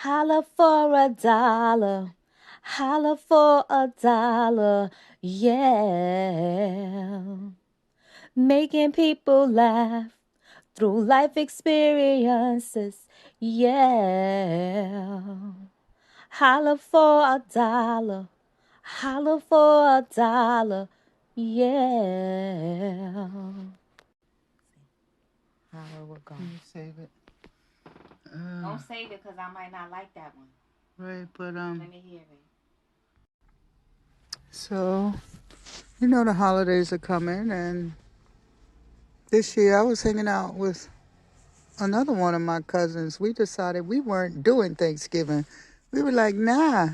Holla for $1. Holla for $1. Yeah. Making people laugh through life experiences. Yeah. Holla for $1. Holla for $1. Yeah. Holla, we're Can going. you save it? Don't save it because I might not like that one. Right, but Let me hear it. So the holidays are coming, and this year I was hanging out with another one of my cousins. We decided we weren't doing Thanksgiving. We were like, nah,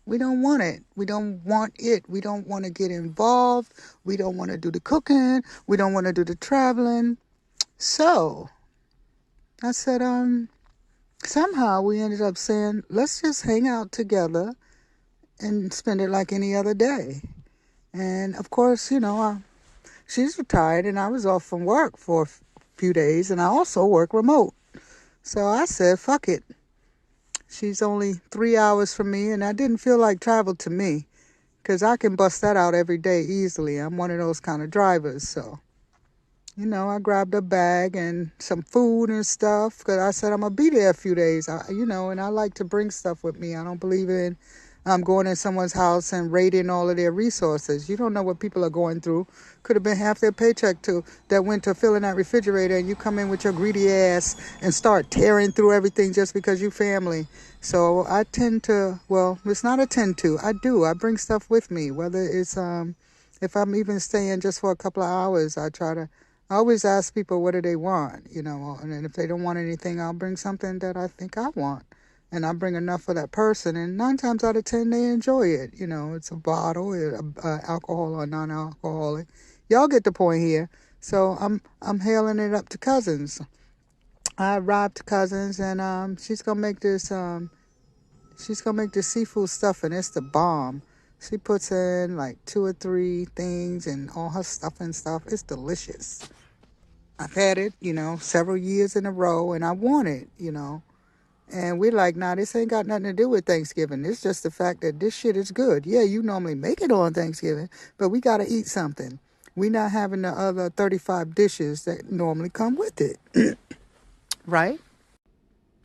we don't want it. We don't want it. We don't want to get involved. We don't want to do the cooking. We don't want to do the traveling. So I said, somehow we ended up saying, let's just hang out together and spend it like any other day. And of course, she's retired and I was off from work for a few days, and I also work remote. So I said, fuck it. She's only 3 hours from me, and I didn't feel like travel to me because I can bust that out every day easily. I'm one of those kind of drivers. So, I grabbed a bag and some food and stuff because I said I'm going to be there a few days, and I like to bring stuff with me. I don't believe in going in someone's house and raiding all of their resources. You don't know what people are going through. Could have been half their paycheck that went to filling that refrigerator, and you come in with your greedy ass and start tearing through everything just because you family. So I tend to, well, it's not a tend to, I do. I bring stuff with me, whether it's if I'm even staying just for a couple of hours. I always ask people what do they want, and then if they don't want anything, I'll bring something that I think I want. And I bring enough for that person, and 9 times out of 10, they enjoy it. It's a bottle, alcohol or non-alcoholic. Y'all get the point here. So I'm hailing it up to Cousins. I arrived to Cousins, and she's gonna make this seafood stuffing. It's the bomb. She puts in like 2 or 3 things and all her stuffing stuff. It's delicious. I've had it, several years in a row, and I want it. And we're like, nah, this ain't got nothing to do with Thanksgiving. It's just the fact that this shit is good. Yeah, you normally make it on Thanksgiving, but we got to eat something. We not having the other 35 dishes that normally come with it. Right?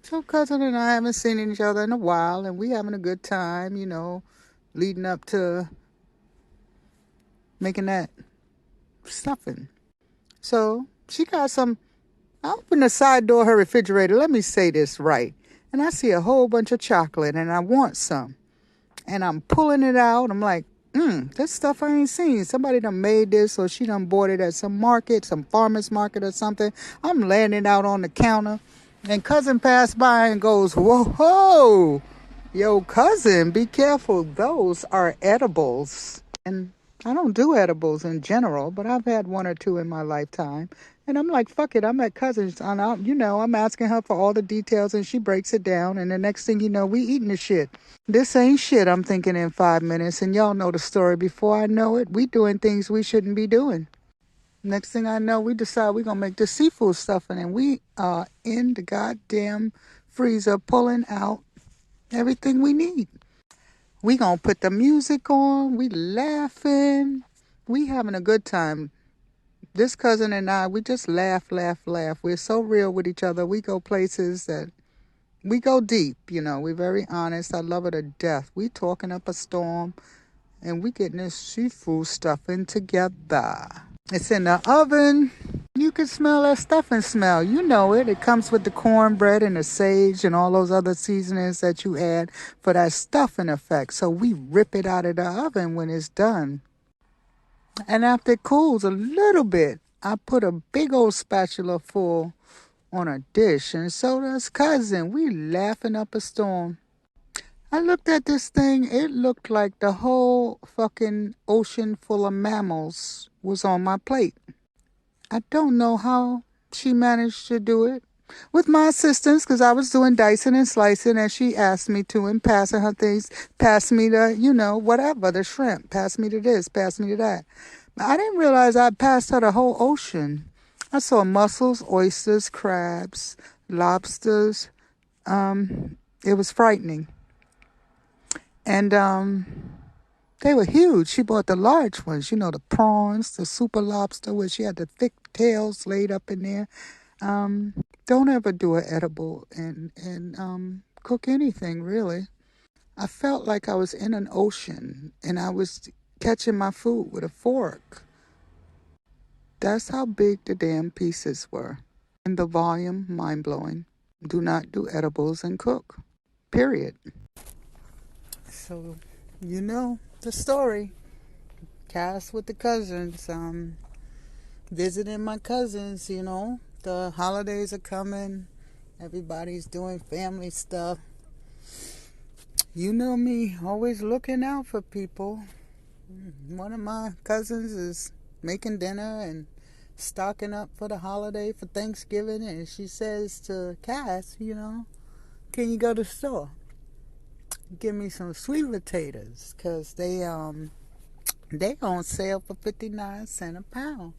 So cousin and I haven't seen each other in a while, and we having a good time, leading up to making that stuffing. So she got some. I open the side door of her refrigerator. Let me say this right. And I see a whole bunch of chocolate, and I want some. And I'm pulling it out. I'm like, this stuff I ain't seen. Somebody done made this, or she done bought it at some market, some farmer's market or something. I'm laying it out on the counter. And cousin passed by and goes, whoa, whoa. Yo, cousin, be careful. Those are edibles. And I don't do edibles in general, but I've had 1 or 2 in my lifetime. And I'm like, fuck it, I'm at cousin's. And I'm asking her for all the details, and she breaks it down. And the next thing you know, we eating the shit. This ain't shit, I'm thinking in 5 minutes. And y'all know the story. Before I know it, we doing things we shouldn't be doing. Next thing I know, we decide we're going to make the seafood stuffing. And we are in the goddamn freezer pulling out everything we need. We gonna put the music on. We laughing. We having a good time. This cousin and I, we just laugh, laugh, laugh. We're so real with each other. We go places that we go deep. We're very honest. I love her to death. We talking up a storm, and we getting this seafood stuffing together. It's in the oven. You can smell that stuffing smell. You know it. It comes with the cornbread and the sage and all those other seasonings that you add for that stuffing effect. So we rip it out of the oven when it's done. And after it cools a little bit, I put a big old spatula full on a dish. And so does cousin. We laughing up a storm. I looked at this thing. It looked like the whole fucking ocean full of mammals was on my plate. I don't know how she managed to do it. With my assistance, because I was doing dicing and slicing, and she asked me to, and passing her things, pass me the, whatever, the shrimp, pass me to this, pass me to that. I didn't realize I passed her the whole ocean. I saw mussels, oysters, crabs, lobsters, It was frightening. And they were huge. She bought the large ones, the prawns, the super lobster, where she had the thick tails laid up in there. Don't ever do an edible and cook anything, really. I felt like I was in an ocean and I was catching my food with a fork. That's how big the damn pieces were. And the volume, mind-blowing. Do not do edibles and cook. Period. So, you know the story. Cast with the cousins. Visiting my cousins, The holidays are coming. Everybody's doing family stuff. You know me, always looking out for people. One of my cousins is making dinner and stocking up for the holiday for Thanksgiving, and she says to Cass, can you go to the store? Give me some sweet potatoes, because they on sale for 59 cents a pound.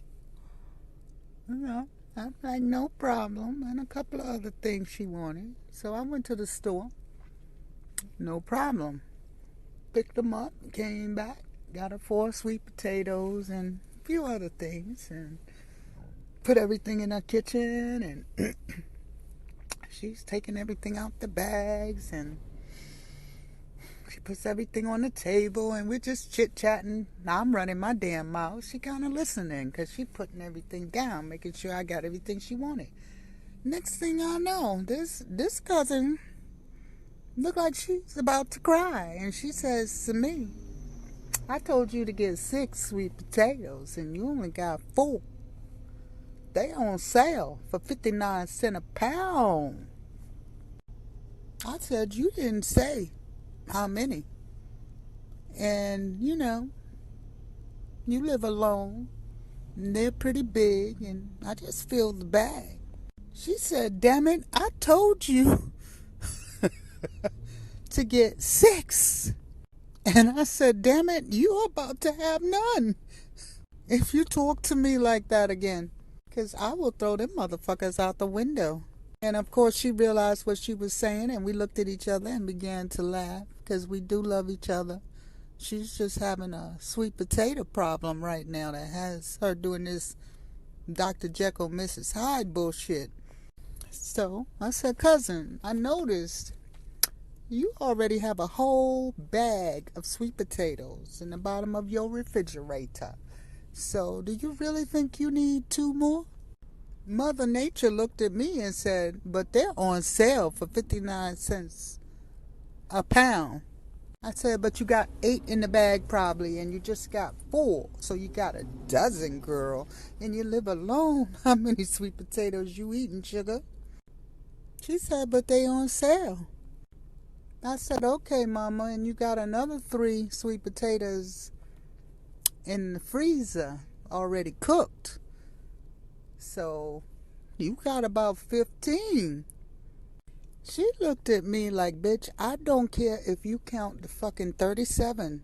I'm like, no problem, and a couple of other things she wanted. So I went to the store, no problem. Picked them up, came back, got her 4 sweet potatoes and a few other things, and put everything in her kitchen, and she's taking everything out the bags, and she puts everything on the table, and we're just chit-chatting. Now I'm running my damn mouth. She kind of listening, because she putting everything down, making sure I got everything she wanted. Next thing I know, this cousin looked like she's about to cry, and she says to me, I told you to get 6 sweet potatoes, and you only got 4. They on sale for 59 cents a pound. I said, you didn't say how many. And, you live alone, and they're pretty big, and I just filled the bag. She said, damn it, I told you to get 6. And I said, damn it, you're about to have none if you talk to me like that again, because I will throw them motherfuckers out the window. And of course she realized what she was saying, and we looked at each other and began to laugh, because we do love each other. She's just having a sweet potato problem right now that has her doing this Dr. Jekyll, Mrs. Hyde bullshit. So I said, cousin, I noticed you already have a whole bag of sweet potatoes in the bottom of your refrigerator. So do you really think you need 2 more? Mother Nature looked at me and said, but they're on sale for 59 cents a pound. I said, but you got 8 in the bag probably, and you just got 4. So you got a dozen, girl. And you live alone. How many sweet potatoes you eating, sugar? She said, but they on sale. I said, okay, mama, and you got another 3 sweet potatoes in the freezer already cooked. So you got about 15. She looked at me like, bitch, I don't care if you count the fucking 37.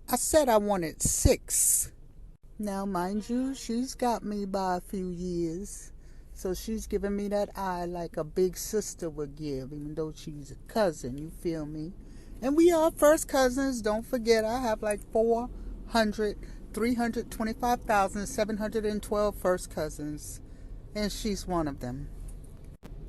I said I wanted 6. Now, mind you, she's got me by a few years. So she's giving me that eye like a big sister would give, even though she's a cousin, you feel me? And we are first cousins. Don't forget, I have like 325,712 first cousins. And she's one of them.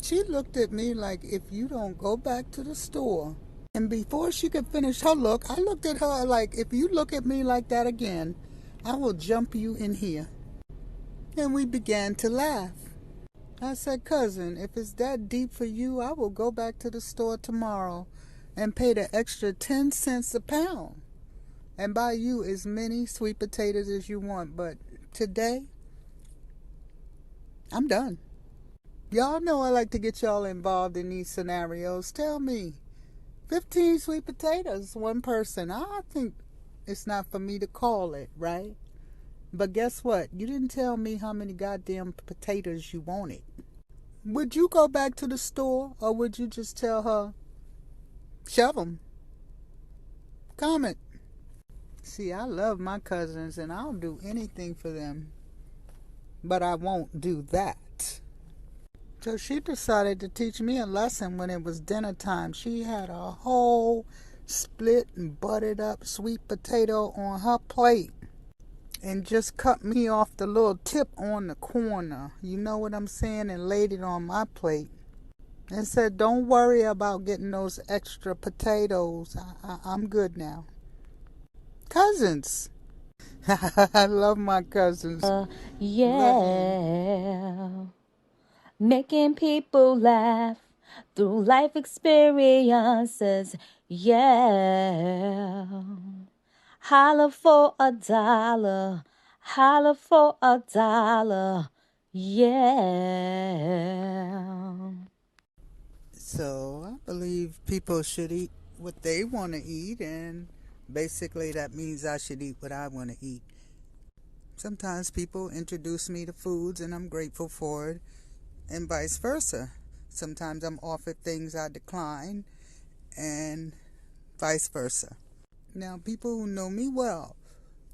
She looked at me like, if you don't go back to the store. And before she could finish her look, I looked at her like, if you look at me like that again, I will jump you in here. And we began to laugh. I said, cousin, if it's that deep for you, I will go back to the store tomorrow and pay the extra 10 cents a pound and buy you as many sweet potatoes as you want. But today, I'm done. Y'all know I like to get y'all involved in these scenarios. Tell me, 15 sweet potatoes, 1 person. I think it's not for me to call it, right? But guess what? You didn't tell me how many goddamn potatoes you wanted. Would you go back to the store, or would you just tell her, shove them? Comment. See, I love my cousins, and I'll do anything for them. But I won't do that. So she decided to teach me a lesson when it was dinner time. She had a whole split and buttered up sweet potato on her plate and just cut me off the little tip on the corner. You know what I'm saying? And laid it on my plate. And said, don't worry about getting those extra potatoes. I'm good now. Cousins. I love my cousins. Yeah. Making people laugh through life experiences. Yeah. Holla for $1. Holla for $1. Yeah. So I believe people should eat what they want to eat, and basically that means I should eat what I want to eat. Sometimes people introduce me to foods and I'm grateful for it, and vice versa. Sometimes I'm offered things I decline, and vice versa. Now, people who know me well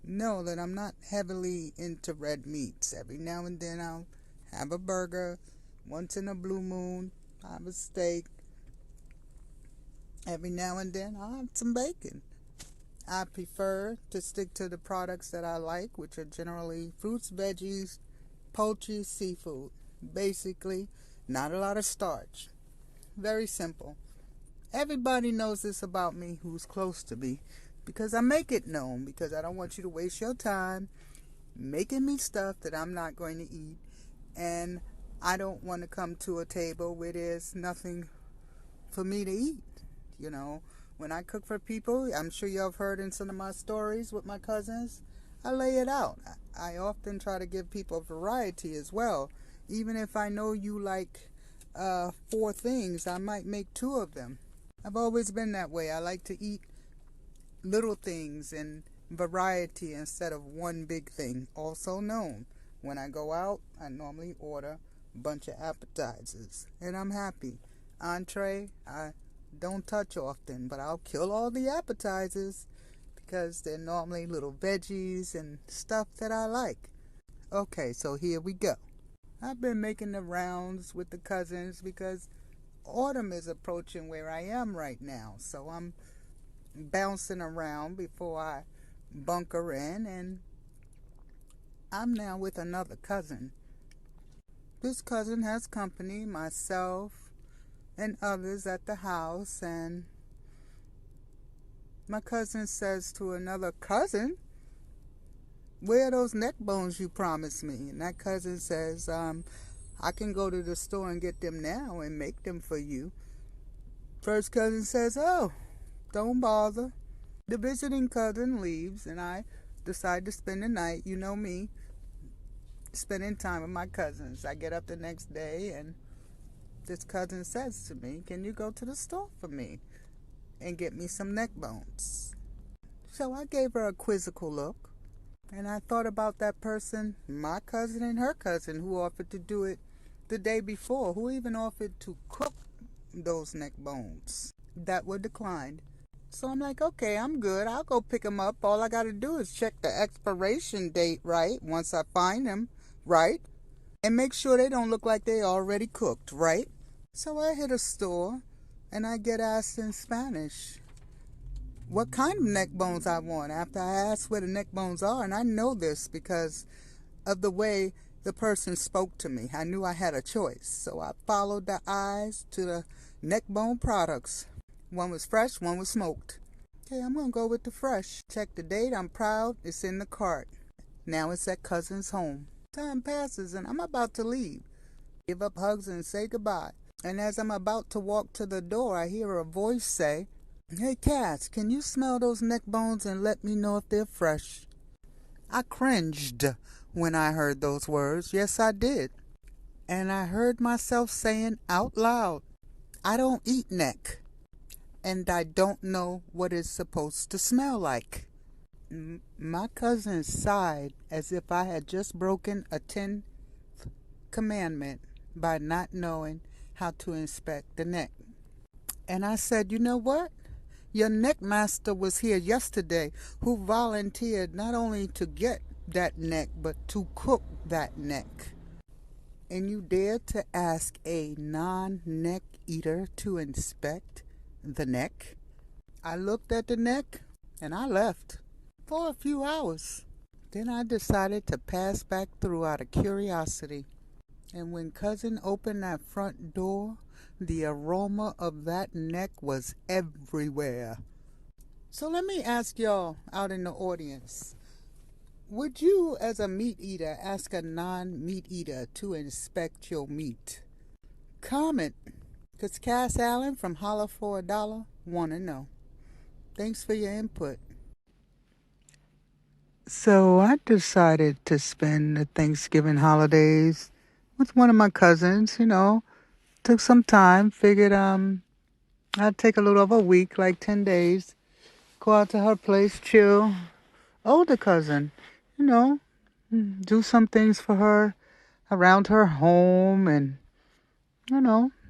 know that I'm not heavily into red meats. Every now and then I'll have a burger. Once in a blue moon, I have a steak. Every now and then I'll have some bacon. I prefer to stick to the products that I like, which are generally fruits, veggies, poultry, seafood. Basically, not a lot of starch. Very simple. Everybody knows this about me who's close to me because I make it known, because I don't want you to waste your time making me stuff that I'm not going to eat, and I don't want to come to a table where there's nothing for me to eat. You know, when I cook for people, I'm sure y'all have heard in some of my stories with my cousins, I lay it out. I often try to give people variety as well. Even if I know you like 4 things, I might make 2 of them. I've always been that way. I like to eat little things and variety instead of one big thing. Also known, when I go out, I normally order a bunch of appetizers, and I'm happy. Entree, I don't touch often, but I'll kill all the appetizers because they're normally little veggies and stuff that I like. Okay, so here we go. I've been making the rounds with the cousins because autumn is approaching where I am right now. So I'm bouncing around before I bunker in, and I'm now with another cousin. This cousin has company, myself and others at the house, and my cousin says to another cousin, where are those neck bones you promised me? And that cousin says, I can go to the store and get them now and make them for you. First cousin says, oh, don't bother. The visiting cousin leaves, and I decide to spend the night. You know me, spending time with my cousins. I get up the next day, and this cousin says to me, can you go to the store for me and get me some neck bones? So I gave her a quizzical look, and I thought about that person, my cousin and her cousin, who offered to do it the day before, who even offered to cook those neck bones that were declined. So I'm like, okay, I'm good. I'll go pick them up. All I got to do is check the expiration date, right? Once I find them, right? And make sure they don't look like they already cooked, right? So I hit a store, and I get asked in Spanish what kind of neck bones I want. After I ask where the neck bones are, and I know this because of the way the person spoke to me. I knew I had a choice. So I followed the eyes to the neck bone products. One was fresh, one was smoked. Okay, I'm going to go with the fresh. Check the date. I'm proud. It's in the cart. Now it's at cousin's home. Time passes, and I'm about to leave. Give up hugs and say goodbye. And as I'm about to walk to the door, I hear a voice say, hey, Cass, can you smell those neck bones and let me know if they're fresh? I cringed when I heard those words. Yes, I did. And I heard myself saying out loud, I don't eat neck, and I don't know what it's supposed to smell like. My cousin sighed as if I had just broken a 10th commandment by not knowing how to inspect the neck. And I said, you know what? Your neck master was here yesterday, who volunteered not only to get that neck, but to cook that neck. and you dare to ask a non-neck eater to inspect the neck? I looked at the neck and I left for a few hours. Then I decided to pass back through out of curiosity. And when cousin opened that front door, the aroma of that neck was everywhere. So let me ask y'all out in the audience, would you as a meat eater ask a non-meat eater to inspect your meat? Comment, because Cass Allen from Holla for a Dollar want to know. Thanks for your input. So I decided to spend the Thanksgiving holidays with one of my cousins, Took some time, figured I'd take a little over a week, like 10 days, go out to her place, chill. Older cousin, you know, do some things for her around her home and,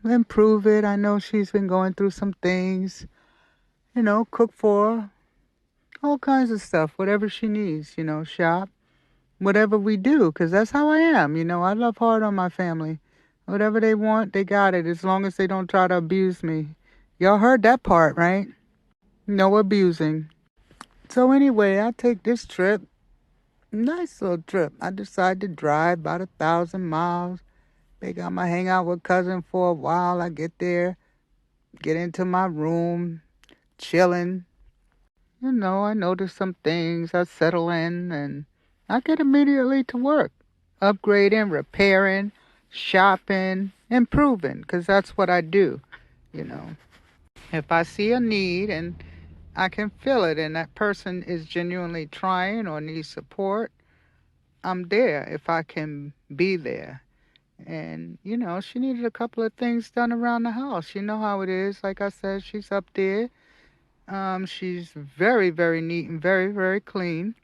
improve it. I know she's been going through some things, cook for her, all kinds of stuff, whatever she needs, shop, whatever we do, because that's how I am. I love hard on my family. Whatever they want, they got it, as long as they don't try to abuse me. Y'all heard that part, right? No abusing. So anyway, I take this trip, nice little trip. I decided to drive about 1,000 miles. Think I'm going to hang out with cousin for a while. I get there, get into my room, chilling. I notice some things. I settle in and I get immediately to work. Upgrading, repairing, shopping, improving, because that's what I do, you know. If I see a need and I can feel it and that person is genuinely trying or needs support, I'm there if I can be there. And, she needed a couple of things done around the house. You know how it is. Like I said, she's up there. She's very, very neat and very, very clean.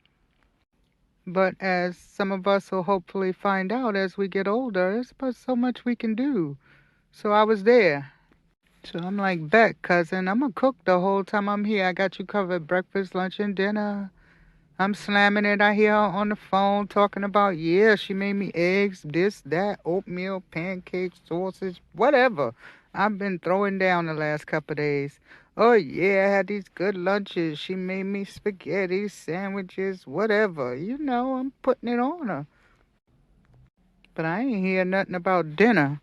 But as some of us will hopefully find out as we get older, there's but so much we can do. So I was there. So I'm like, bet, cousin, I'm going to cook the whole time I'm here. I got you covered breakfast, lunch, and dinner. I'm slamming it. I hear her on the phone talking about, yeah, she made me eggs, this, that, oatmeal, pancakes, sausage, whatever. I've been throwing down the last couple of days. Oh, yeah, I had these good lunches. She made me spaghetti, sandwiches, whatever. I'm putting it on her. But I ain't hear nothing about dinner.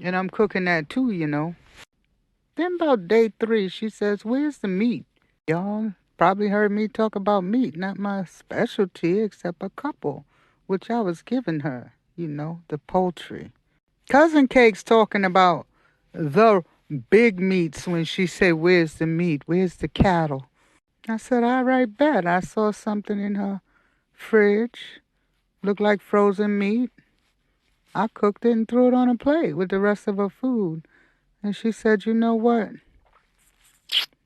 And I'm cooking that too. Then about day 3, she says, where's the meat? Y'all probably heard me talk about meat, not my specialty, except a couple, which I was giving her, the poultry. Cousin Cake's talking about the big meats when she said, where's the meat? Where's the cattle? I said, all right, bet. I saw something in her fridge. Looked like frozen meat. I cooked it and threw it on a plate with the rest of her food. And she said, you know what?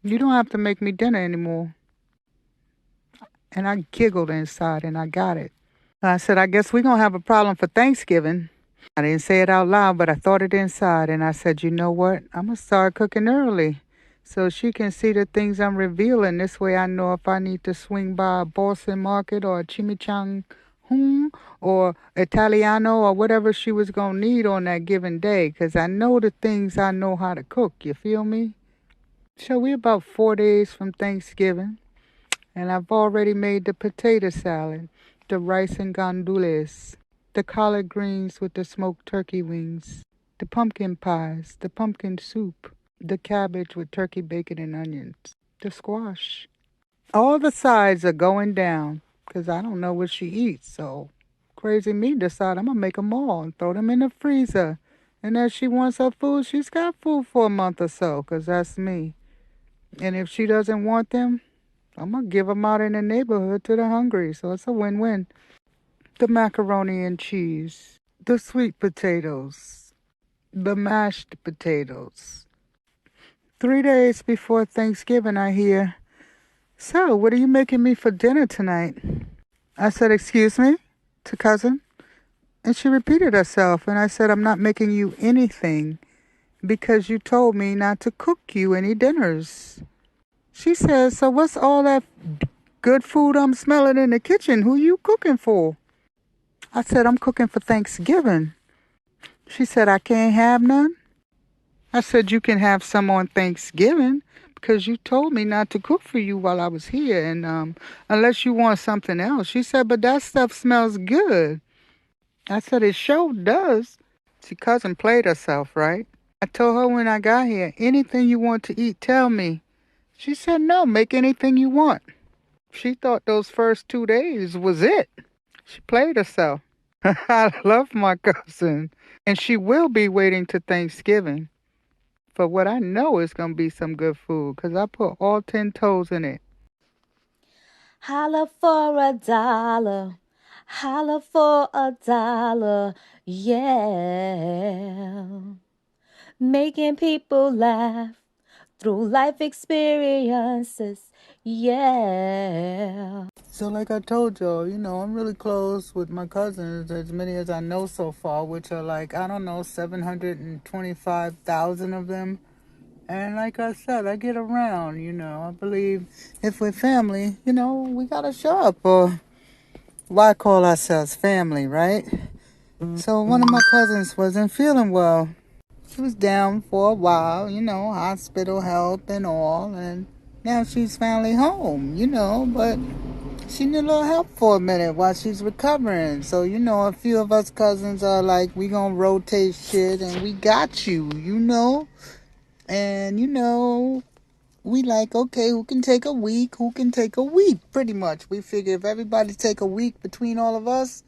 You don't have to make me dinner anymore. And I giggled inside and I got it. I said, I guess we're going to have a problem for Thanksgiving. I didn't say it out loud, but I thought it inside. And I said, you know what? I'm going to start cooking early so she can see the things I'm revealing. This way I know if I need to swing by a Boston market or a chimichang or Italiano or whatever she was going to need on that given day. Because I know the things I know how to cook. You feel me? So we're about 4 days from Thanksgiving. And I've already made the potato salad, the rice and gandules, the collard greens with the smoked turkey wings, the pumpkin pies, the pumpkin soup, the cabbage with turkey bacon and onions, the squash. All the sides are going down because I don't know what she eats. So crazy me decide I'm going to make them all and throw them in the freezer. And as she wants her food, she's got food for a month or so because that's me. And if she doesn't want them, I'm going to give them out in the neighborhood to the hungry, so it's a win-win. The macaroni and cheese, the sweet potatoes, the mashed potatoes. 3 days before Thanksgiving, I hear, so what are you making me for dinner tonight? I said, excuse me, to cousin. And she repeated herself, and I said, I'm not making you anything because you told me not to cook you any dinners. She says, so what's all that good food I'm smelling in the kitchen? Who you cooking for? I said, I'm cooking for Thanksgiving. She said, I can't have none. I said, you can have some on Thanksgiving because you told me not to cook for you while I was here. And unless you want something else. She said, but that stuff smells good. I said, it sure does. She cousin played herself, right? I told her when I got here, anything you want to eat, tell me. She said, no, make anything you want. She thought those first 2 days was it. She played herself. I love my cousin. And she will be waiting to Thanksgiving for what I know is going to be some good food because I put all 10 toes in it. Holla for $1. Holla for $1. Yeah. Making people laugh through life experiences. Yeah. So like I told y'all, I'm really close with my cousins, as many as I know so far, which are like, I don't know, 725,000 of them. And like I said, I get around, I believe if we're family, we gotta show up, or why call ourselves family, right? So one of my cousins wasn't feeling well. She was down for a while, hospital help and all, and now she's finally home, but she need a little help for a minute while she's recovering. So, a few of us cousins are like, we gonna rotate shit and we got you, And, we like, okay, who can take a week? Who can take a week? Pretty much. We figure if everybody take a week between all of us,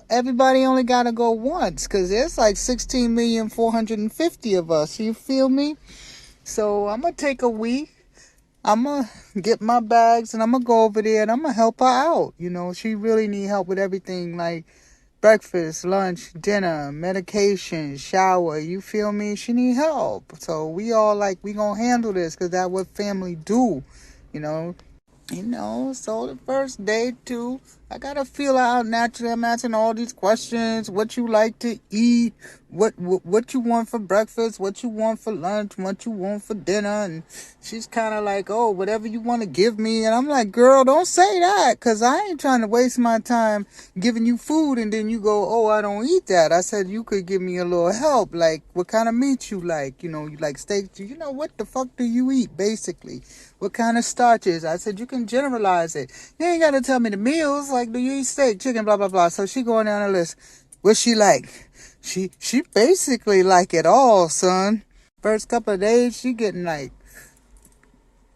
everybody only got to go once because there's like 16,450,000 of us. You feel me? So I'm going to take a week. I'm going to get my bags and I'm going to go over there and I'm going to help her out. She really need help with everything like breakfast, lunch, dinner, medication, shower. You feel me? She need help. So we all like, we going to handle this because that's what family do, you know. So the first day, too, I got to feel out naturally. I'm asking all these questions. What you like to eat? What you want for breakfast? What you want for lunch? What you want for dinner? And she's kind of like, oh, whatever you want to give me. And I'm like, girl, don't say that because I ain't trying to waste my time giving you food and then you go, oh, I don't eat that. I said you could give me a little help. Like, what kind of meat you like? You like steak? What the fuck do you eat, basically? What kind of starches? I said, you can generalize it. You ain't got to tell me the meals. Like, do you eat steak, chicken, blah, blah, blah. So she going down the list. What she like? She basically like it all, son. First couple of days, she getting like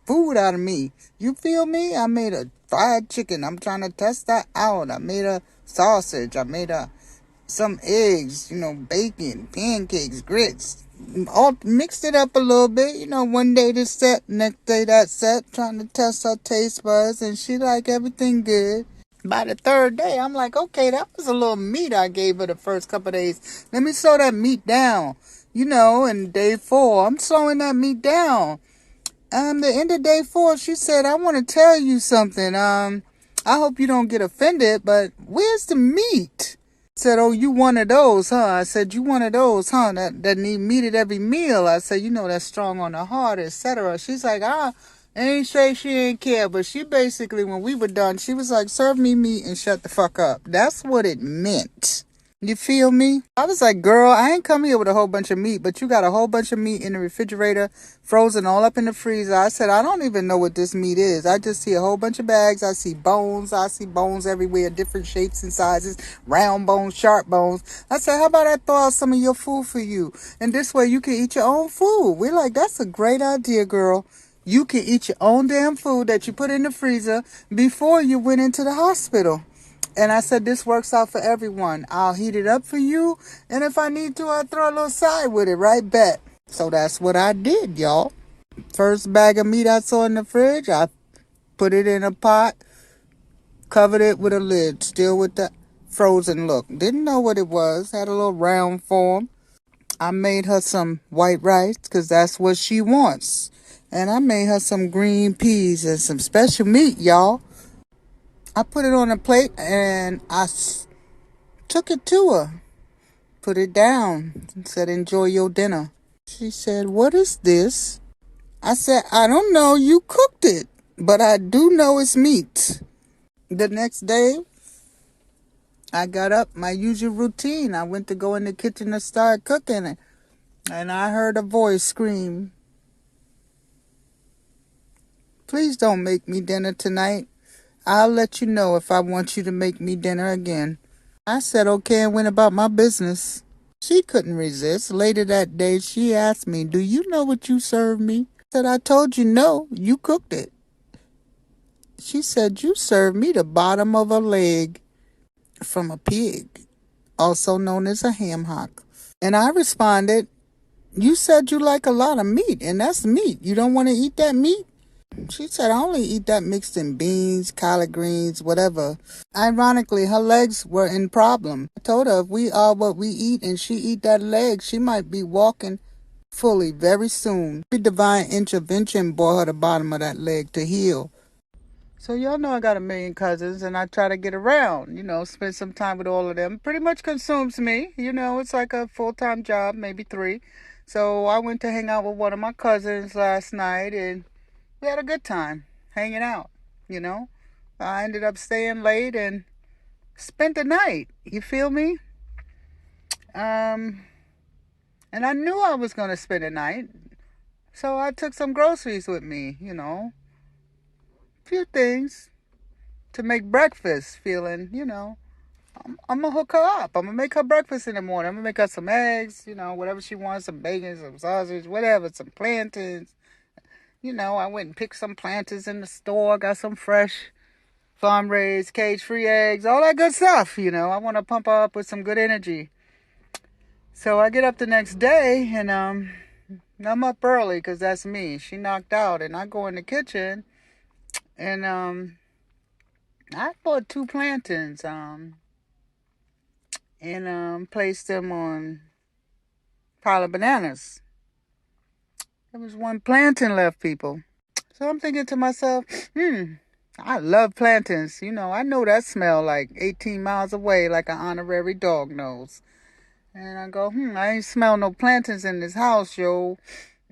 food out of me. You feel me? I made a fried chicken. I'm trying to test that out. I made a sausage. I made some eggs, bacon, pancakes, grits. All mixed it up a little bit, one day this set, next day that set, trying to test her taste buds, and she like everything good. By the third day, I'm like, okay, that was a little meat I gave her the first couple of days. Let me slow that meat down, and day 4, I'm slowing that meat down. The end of day 4, she said, I want to tell you something. I hope you don't get offended, but where's the meat? Said, oh, you one of those, huh? I said, you one of those, huh? That need meat at every meal. I said, that's strong on the heart, etc. She's like, ain't say she ain't care, but she basically, when we were done, she was like, serve me meat and shut the fuck up. That's what it meant. You feel me? I was like, girl, I ain't come here with a whole bunch of meat, but you got a whole bunch of meat in the refrigerator, frozen all up in the freezer. I said, I don't even know what this meat is. I just see a whole bunch of bags. I see bones. I see bones everywhere, different shapes and sizes, round bones, sharp bones. I said, how about I throw out some of your food for you? And this way you can eat your own food. We're like, that's a great idea, girl. You can eat your own damn food that you put in the freezer before you went into the hospital. And I said, this works out for everyone. I'll heat it up for you. And if I need to, I'll throw a little side with it, right? Bet. So that's what I did, y'all. First bag of meat I saw in the fridge, I put it in a pot, covered it with a lid, still with the frozen look. Didn't know what it was. Had a little round form. I made her some white rice because that's what she wants. And I made her some green peas and some special meat, y'all. I put it on a plate and I took it to her, put it down, and said, enjoy your dinner. She said, what is this? I said, I don't know, you cooked it, but I do know it's meat. The next day, I got up, my usual routine. I went to go in the kitchen to start cooking, and I heard a voice scream, "Please don't make me dinner tonight. I'll let you know if I want you to make me dinner again." I said okay and went about my business. She couldn't resist. Later that day, she asked me, "Do you know what you served me?" I said, "I told you no. You cooked it." She said, "You served me the bottom of a leg from a pig, also known as a ham hock." And I responded, "You said you like a lot of meat, and that's meat. You don't want to eat that meat?" She said, "I only eat that mixed in beans, collard greens, whatever." Ironically, her legs were in problem. I told her if we are what we eat and she eat that leg, she might be walking fully very soon. Divine intervention brought her the bottom of that leg to heal. So y'all know I got a million cousins, and I try to get around, spend some time with all of them. Pretty much consumes me. It's like a full-time job, maybe 3. So I went to hang out with one of my cousins last night, and we had a good time hanging out, you know. I ended up staying late and spent the night. You feel me? Um, and I knew I was going to spend the night. So I took some groceries with me, a few things to make breakfast, feeling, I'm going to hook her up. I'm going to make her breakfast in the morning. I'm going to make her some eggs, whatever she wants, some bacon, some sausage, whatever, some plantains. I went and picked some plantains in the store, got some fresh farm-raised, cage-free eggs, all that good stuff, I want to pump her up with some good energy. So I get up the next day, and I'm up early because that's me. She knocked out, and I go in the kitchen, and I bought 2 plantains, and placed them on a pile of bananas. There was 1 plantain left, people. So I'm thinking to myself, I love plantains. I know that smell like 18 miles away, like an honorary dog knows. And I go, I ain't smell no plantains in this house, yo.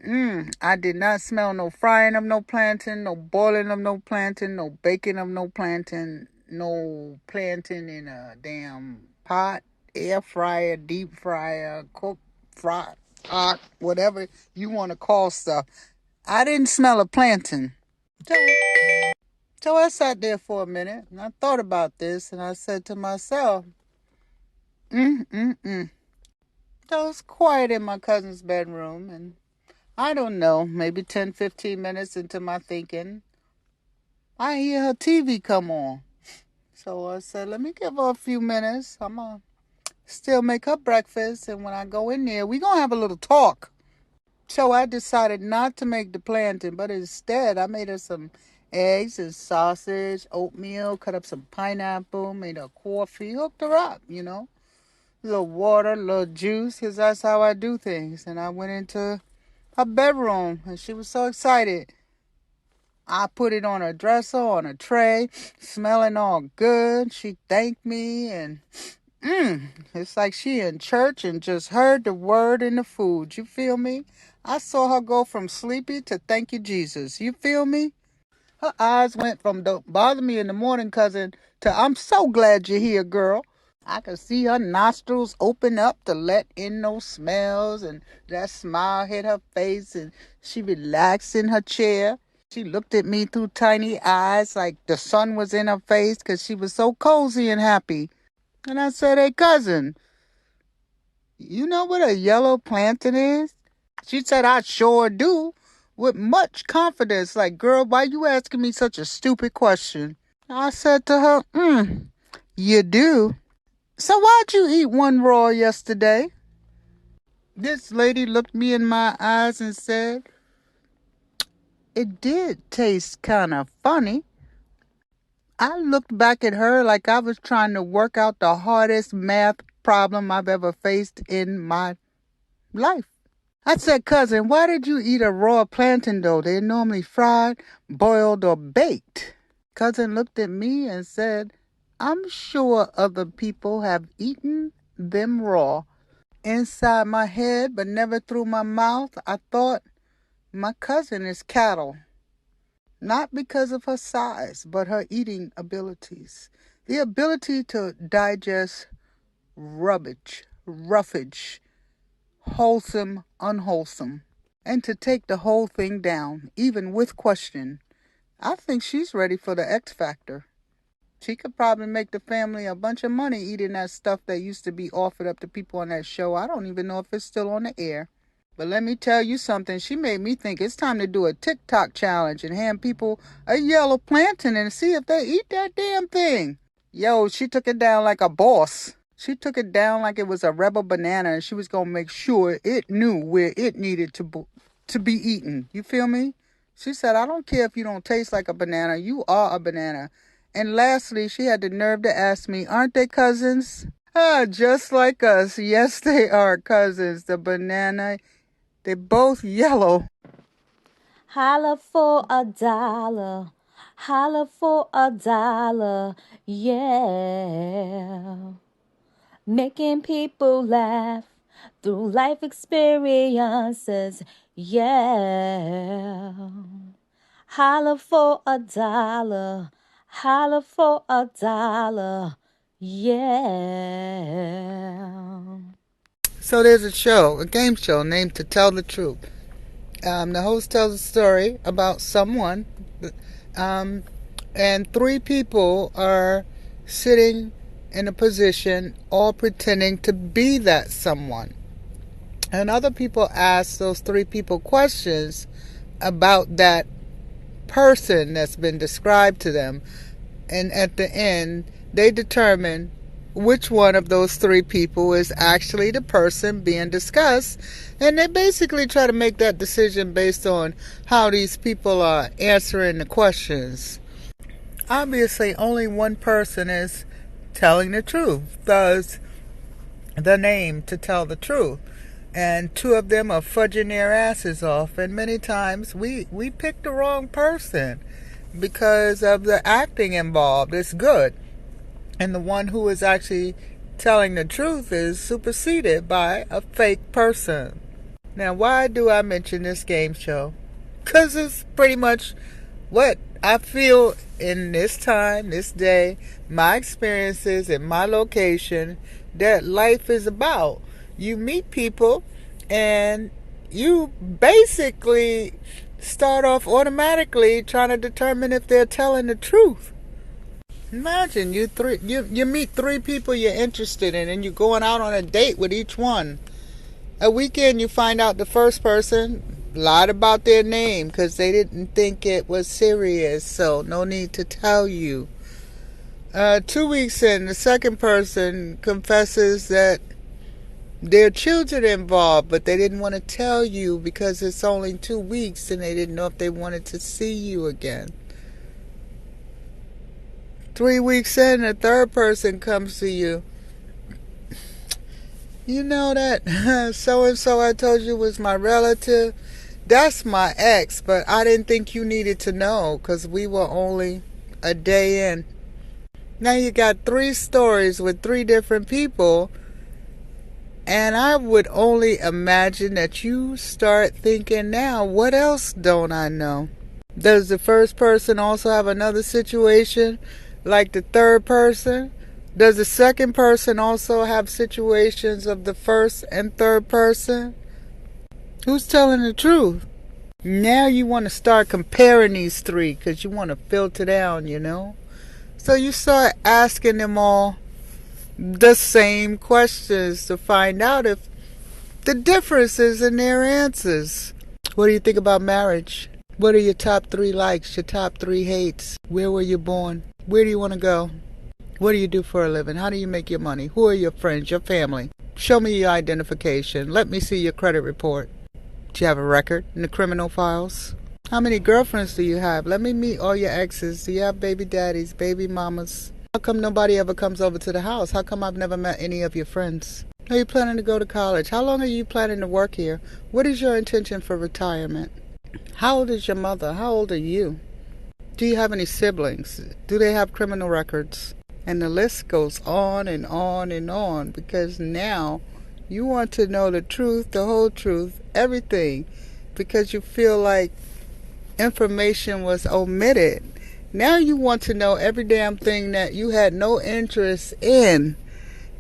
I did not smell no frying of no plantain, no boiling of no plantain, no baking of no plantain in a damn pot, air fryer, deep fryer, cook, fry, hot, whatever you want to call stuff. I didn't smell a plantain. So I sat there for a minute and I thought about this and I said to myself, So it was quiet in my cousin's bedroom, and I don't know, maybe 10, 15 minutes into my thinking, I hear her TV come on. So I said, let me give her a few minutes. I'm going to still make her breakfast, and when I go in there, we going to have a little talk. So I decided not to make the plantain, but instead I made her some eggs and sausage, oatmeal, cut up some pineapple, made her coffee, hooked her up, A little water, a little juice, because that's how I do things. And I went into her bedroom, and she was so excited. I put it on a dresser, on a tray, smelling all good. She thanked me, and it's like she in church and just heard the word in the food. You feel me? I saw her go from sleepy to thank you, Jesus. You feel me? Her eyes went from don't bother me in the morning, cousin, to I'm so glad you're here, girl. I could see her nostrils open up to let in those smells, and that smile hit her face, and she relaxed in her chair. She looked at me through tiny eyes like the sun was in her face because she was so cozy and happy. And I said, hey, cousin, you know what a yellow plantain is? She said, I sure do, with much confidence. Like, girl, why you asking me such a stupid question? I said to her, you do. So why'd you eat one raw yesterday? This lady looked me in my eyes and said, it did taste kind of funny. I looked back at her like I was trying to work out the hardest math problem I've ever faced in my life. I said, cousin, why did you eat a raw plantain though? They're normally fried, boiled, or baked. Cousin looked at me and said, I'm sure other people have eaten them raw. Inside my head, but never through my mouth, I thought, my cousin is cattle. Not because of her size, but her eating abilities. The ability to digest roughage, wholesome, unwholesome, and to take the whole thing down, even with question. I think she's ready for the X Factor. She could probably make the family a bunch of money eating that stuff that used to be offered up to people on that show. I don't even know if it's still on the air. But let me tell you something. She made me think it's time to do a TikTok challenge and hand people a yellow plantain and see if they eat that damn thing. Yo, she took it down like a boss. She took it down like it was a rebel banana, and she was going to make sure it knew where it needed to be eaten. You feel me? She said, I don't care if you don't taste like a banana. You are a banana. And lastly, she had the nerve to ask me, aren't they cousins? Just like us. Yes, they are cousins. The banana, they're both yellow. Holla for $1. Holla for $1. Yeah. Making people laugh through life experiences. Yeah. Holla for $1. Holla for $1. Yeah. So there's a game show named To Tell the Truth. The host tells a story about someone, and three people are sitting in a position, all pretending to be that someone. And other people ask those three people questions about that person that's been described to them. And at the end, they determine which one of those three people is actually the person being discussed. And they basically try to make that decision based on how these people are answering the questions. Obviously, only one person is telling the truth, thus the name To Tell the Truth. And two of them are fudging their asses off. And many times we pick the wrong person because of the acting involved. It's good. And the one who is actually telling the truth is superseded by a fake person. Now, why do I mention this game show? Because it's pretty much what I feel in this time, this day, my experiences in my location, that life is about. You meet people and you basically start off automatically trying to determine if they're telling the truth. Imagine you meet three people you're interested in and you're going out on a date with each one. A weekend you find out the first person lied about their name because they didn't think it was serious, so no need to tell you. 2 weeks in, the second person confesses that there are children involved, but they didn't want to tell you because it's only 2 weeks and they didn't know if they wanted to see you again. 3 weeks in, the third person comes to you. You know that so-and-so I told you was my relative? That's my ex, but I didn't think you needed to know because we were only a day in. Now you got 3 stories with 3 different people, and I would only imagine that you start thinking now, what else don't I know? Does the first person also have another situation like the third person? Does the second person also have situations of the first and third person? Who's telling the truth? Now you want to start comparing these 3 because you want to filter down, you know? So you start asking them all the same questions to find out if the differences in their answers. What do you think about marriage? What are your top 3 likes, your top 3 hates? Where were you born? Where do you want to go? What do you do for a living? How do you make your money? Who are your friends, your family? Show me your identification. Let me see your credit report. Do you have a record in the criminal files? How many girlfriends do you have? Let me meet all your exes. Do you have baby daddies, baby mamas? How come nobody ever comes over to the house? How come I've never met any of your friends? Are you planning to go to college? How long are you planning to work here? What is your intention for retirement? How old is your mother? How old are you? Do you have any siblings? Do they have criminal records? And the list goes on and on and on, because now you want to know the truth, the whole truth, everything, because you feel like information was omitted Now you want to know every damn thing that you had no interest in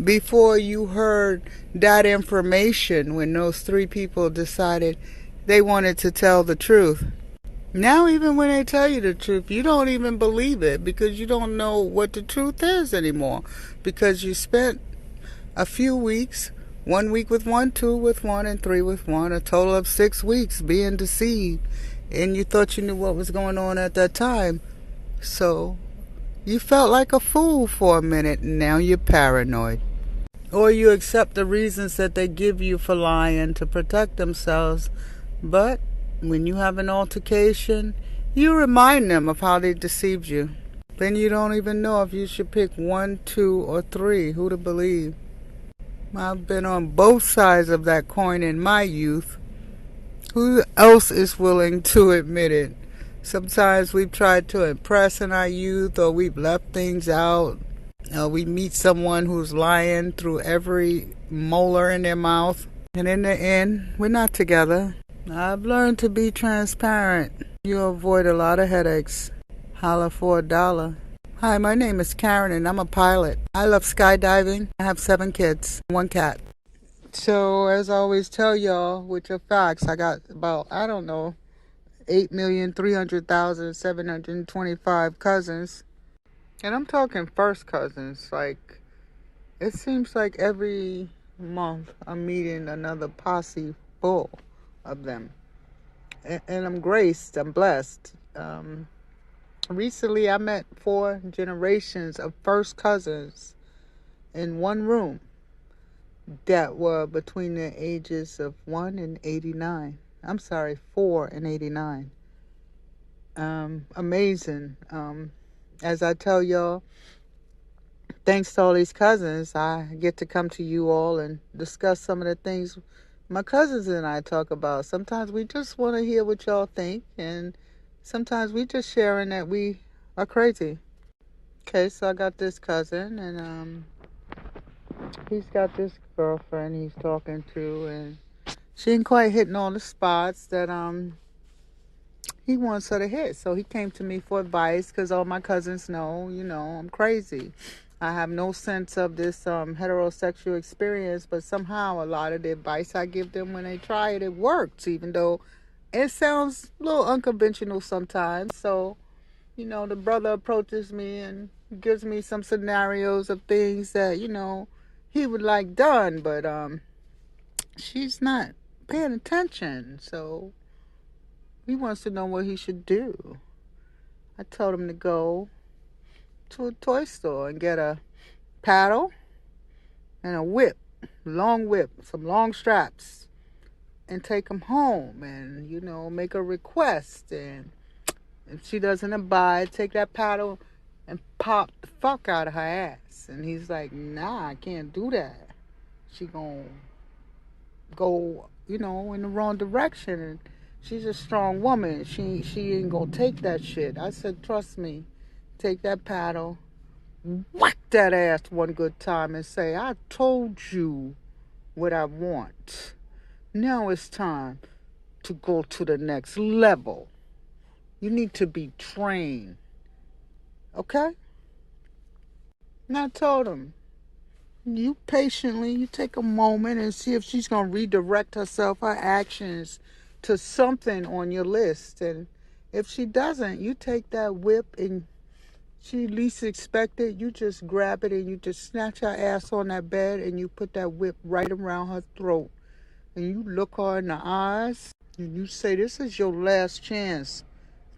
before you heard that information when those three people decided they wanted to tell the truth. Now even when they tell you the truth, you don't even believe it because you don't know what the truth is anymore, because you spent a few weeks, 1 week with one, 2 with one, and 3 with one, a total of 6 weeks being deceived, and you thought you knew what was going on at that time. So you felt like a fool for a minute, and now you're paranoid. Or you accept the reasons that they give you for lying to protect themselves. But when you have an altercation, you remind them of how they deceived you. Then you don't even know if you should pick 1, 2, or 3, who to believe. I've been on both sides of that coin in my youth. Who else is willing to admit it? Sometimes we've tried to impress in our youth, or we've left things out. We meet someone who's lying through every molar in their mouth, and in the end, we're not together. I've learned to be transparent. You'll avoid a lot of headaches. Holla for $1. Hi, my name is Karen, and I'm a pilot. I love skydiving. I have 7 kids, 1 cat. So, as I always tell y'all, with your facts, I got about, 8,300,725 cousins. And I'm talking first cousins. Like, it seems like every month I'm meeting another posse full of them. And I'm graced, I'm blessed. Recently I met 4 generations of first cousins in one room that were between the ages of 1 and 89. I'm sorry, 4 and 89. Amazing. As I tell y'all, thanks to all these cousins, I get to come to you all and discuss some of the things my cousins and I talk about. Sometimes we just want to hear what y'all think, and sometimes we just sharing that we are crazy. Okay, so I got this cousin, and he's got this girlfriend he's talking to, and she ain't quite hitting all the spots that he wants her to hit. So he came to me for advice because all my cousins know, I'm crazy. I have no sense of this heterosexual experience, but somehow a lot of the advice I give them when they try it, it works, even though it sounds a little unconventional sometimes. So, the brother approaches me and gives me some scenarios of things that, he would like done, but she's not paying attention. So he wants to know what he should do. I told him to go to a toy store and get a paddle and a whip, long whip, some long straps, and take him home and, make a request. And if she doesn't abide, take that paddle and pop the fuck out of her ass. And he's like, nah, I can't do that. She gonna go, in the wrong direction. And she's a strong woman. She ain't gonna take that shit. I said, trust me, take that paddle, whack that ass one good time and say, I told you what I want. Now it's time to go to the next level. You need to be trained. Okay? And I told him, you patiently, you take a moment and see if she's going to redirect herself, her actions to something on your list. And if she doesn't, you take that whip and she least expect it, you just grab it and you just snatch her ass on that bed and you put that whip right around her throat. And you look her in the eyes and you say, this is your last chance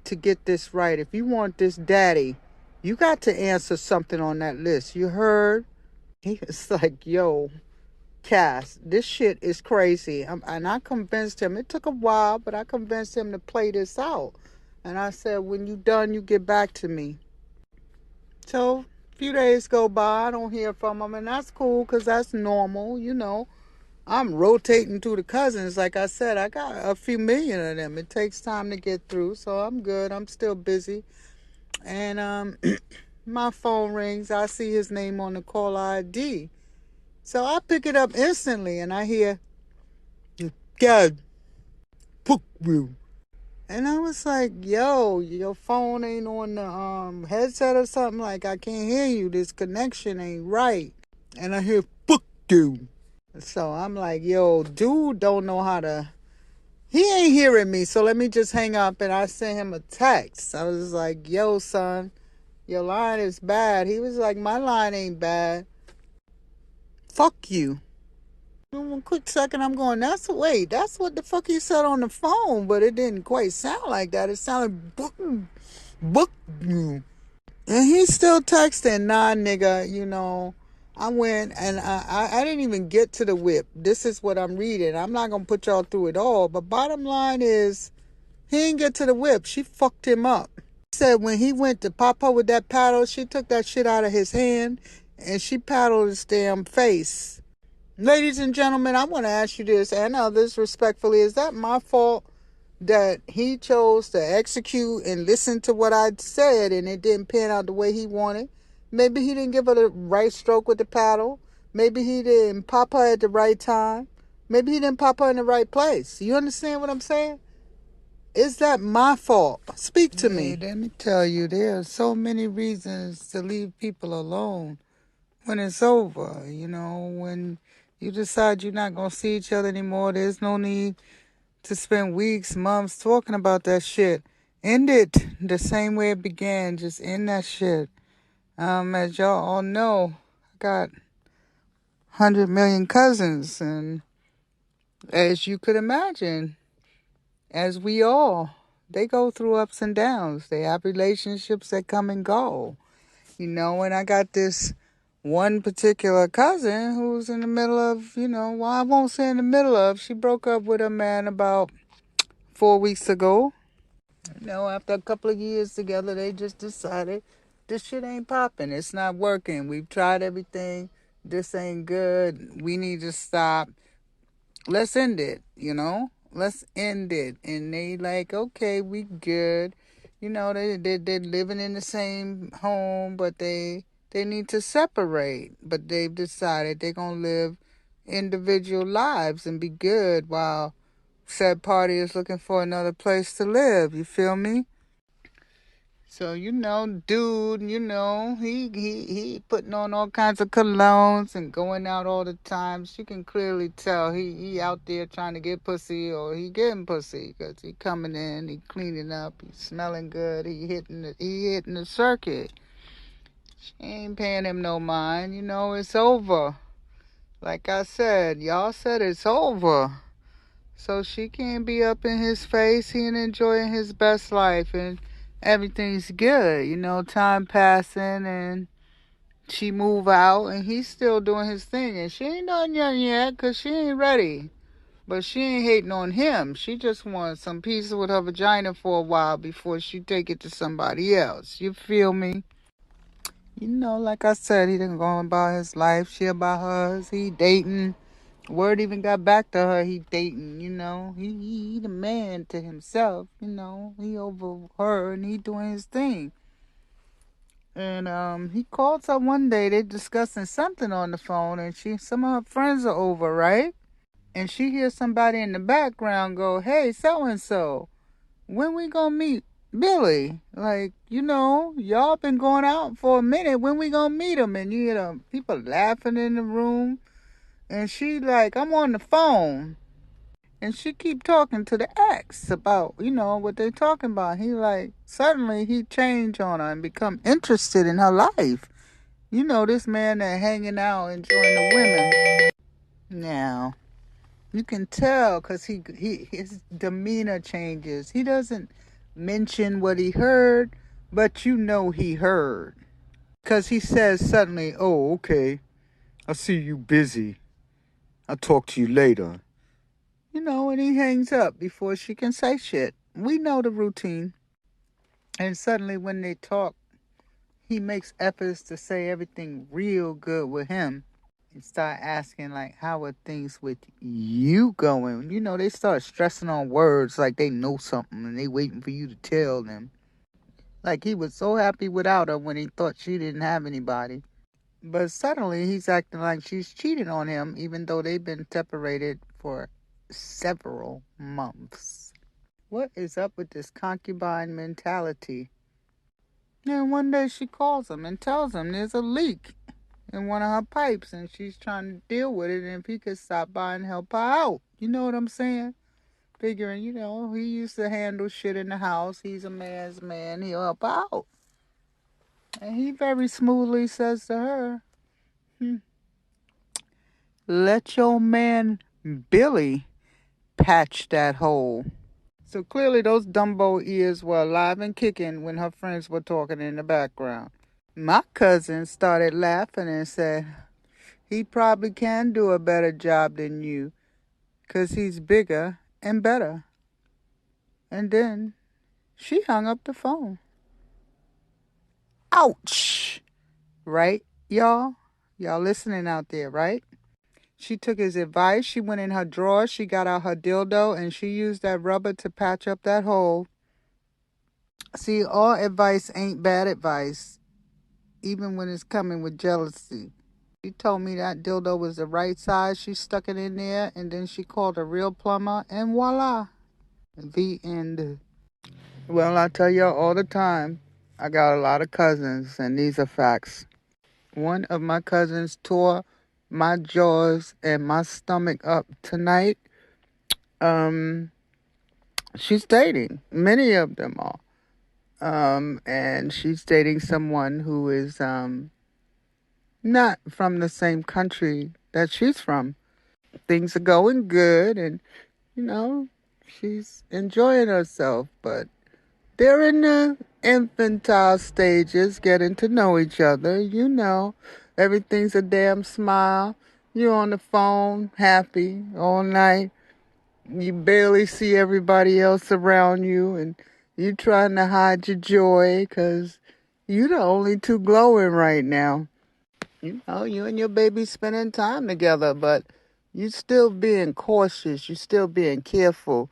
to get this right. If you want this daddy, you got to answer something on that list. You heard? He was like, yo, Cass, this shit is crazy. And I convinced him. It took a while, but I convinced him to play this out. And I said, when you done, you get back to me. So a few days go by, I don't hear from him, and that's cool because that's normal, I'm rotating through the cousins. Like I said, I got a few million of them. It takes time to get through, so I'm good. I'm still busy. And my phone rings. I see his name on the call ID. So I pick it up instantly, and I hear, God, fuck you. And I was like, yo, your phone ain't on the headset or something. Like, I can't hear you. This connection ain't right. And I hear, fuck you. So I'm like, yo, dude don't know how to. He ain't hearing me. So let me just hang up. And I sent him a text. I was like, yo, son, your line is bad. He was like, my line ain't bad. Fuck you. One quick second, I'm going, that's what the fuck you said on the phone, but it didn't quite sound like that. It sounded book you. And he's still texting, nah, nigga, I went and I didn't even get to the whip. This is what I'm reading. I'm not going to put y'all through it all, but bottom line is, he didn't get to the whip. She fucked him up. He said when he went to pop her with that paddle, she took that shit out of his hand and she paddled his damn face. Ladies and gentlemen, I want to ask you this and others respectfully. Is that my fault that he chose to execute and listen to what I said and it didn't pan out the way he wanted? Maybe he didn't give her the right stroke with the paddle. Maybe he didn't pop her at the right time. Maybe he didn't pop her in the right place. You understand what I'm saying? Is that my fault? Speak to me. Let me tell you, there are so many reasons to leave people alone when it's over. When you decide you're not going to see each other anymore, there's no need to spend weeks, months talking about that shit. End it the same way it began. Just end that shit. As y'all all know, I got 100 million cousins, and as you could imagine, as we all, they go through ups and downs. They have relationships that come and go. And I got this one particular cousin who's in the middle of, well, I won't say in the middle of, she broke up with a man about 4 weeks ago. After a couple of years together, they just decided this shit ain't popping. It's not working. We've tried everything. This ain't good. We need to stop. Let's end it, Let's end it. And they like, okay, we good. They're living in the same home, but they need to separate. But they've decided they're going to live individual lives and be good while said party is looking for another place to live. You feel me? So, dude, he putting on all kinds of colognes and going out all the time. You can clearly tell he out there trying to get pussy, or he getting pussy, because he coming in, he cleaning up, he smelling good, he hitting the circuit. She ain't paying him no mind. It's over. Like I said, y'all said it's over. So she can't be up in his face. He ain't enjoying his best life and everything's good. Time passing and she move out and he's still doing his thing. And she ain't done nothing yet because she ain't ready. But she ain't hating on him. She just wants some peace with her vagina for a while before she take it to somebody else. You feel me? Like I said, he done going about his life. She about hers. He dating. Word even got back to her. He dating, He the man to himself, He over her and he doing his thing. And he called her one day. They discussing something on the phone, and some of her friends are over, right? And she hears somebody in the background go, "Hey, so and so, when we gonna meet Billy? Like, y'all been going out for a minute. When we gonna meet him?" And you hear people laughing in the room. And she like, "I'm on the phone." And she keep talking to the ex about, what they talking about. He like, suddenly he changed on her and become interested in her life. This man that hanging out, enjoying the women. Now, you can tell because his demeanor changes. He doesn't mention what he heard, but he heard. Because he says suddenly, "Oh, okay, I see you busy. I'll talk to you later." And he hangs up before she can say shit. We know the routine. And suddenly when they talk, he makes efforts to say everything real good with him. And start asking, like, how are things with you going? They start stressing on words like they know something and they waiting for you to tell them. Like he was so happy without her when he thought she didn't have anybody. But suddenly he's acting like she's cheating on him, even though they've been separated for several months. What is up with this concubine mentality? And one day she calls him and tells him there's a leak in one of her pipes and she's trying to deal with it and if he could stop by and help her out. You know what I'm saying? Figuring, he used to handle shit in the house. He's a man's man. He'll help out. And he very smoothly says to her, let your man Billy patch that hole. So clearly those Dumbo ears were alive and kicking when her friends were talking in the background. My cousin started laughing and said, he probably can do a better job than you, 'cause he's bigger and better. And then she hung up the phone. Ouch! Right, y'all? Y'all listening out there, right? She took his advice. She went in her drawer. She got out her dildo and she used that rubber to patch up that hole. See, all advice ain't bad advice, even when it's coming with jealousy. She told me that dildo was the right size. She stuck it in there and then she called a real plumber and voila. The end. Well, I tell y'all all the time, I got a lot of cousins and these are facts. One of my cousins tore my jaws and my stomach up tonight. She's dating. Many of them are. And she's dating someone who is not from the same country that she's from. Things are going good and, she's enjoying herself, but they're in the infantile stages, getting to know each other. Everything's a damn smile. You're on the phone, happy all night. You barely see everybody else around you, and you trying to hide your joy because you're the only two glowing right now. You and your baby spending time together, but you still being cautious. You still being careful.